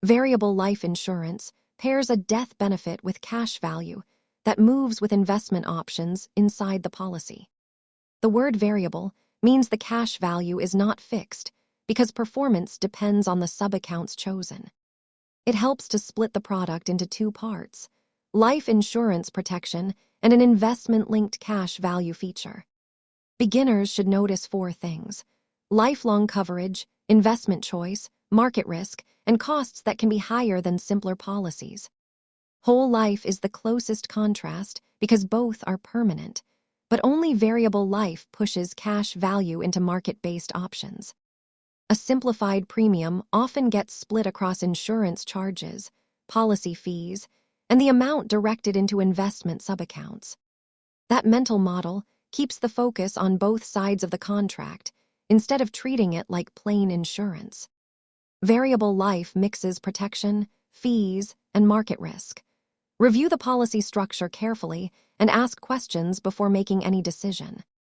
Variable life insurance pairs a death benefit with cash value that moves with investment options inside the policy. The word variable means the cash value is not fixed because performance depends on the sub-accounts chosen. It helps to split the product into two parts: life insurance protection and an investment-linked cash value feature. Beginners should notice 4 things: lifelong coverage, investment choice, market risk, and costs that can be higher than simpler policies. Whole life is the closest contrast because both are permanent, but only variable life pushes cash value into market-based options. A simplified premium often gets split across insurance charges, policy fees, and the amount directed into investment subaccounts. That mental model keeps the focus on both sides of the contract instead of treating it like plain insurance. Variable life mixes protection, fees, and market risk. Review the policy structure carefully and ask questions before making any decision.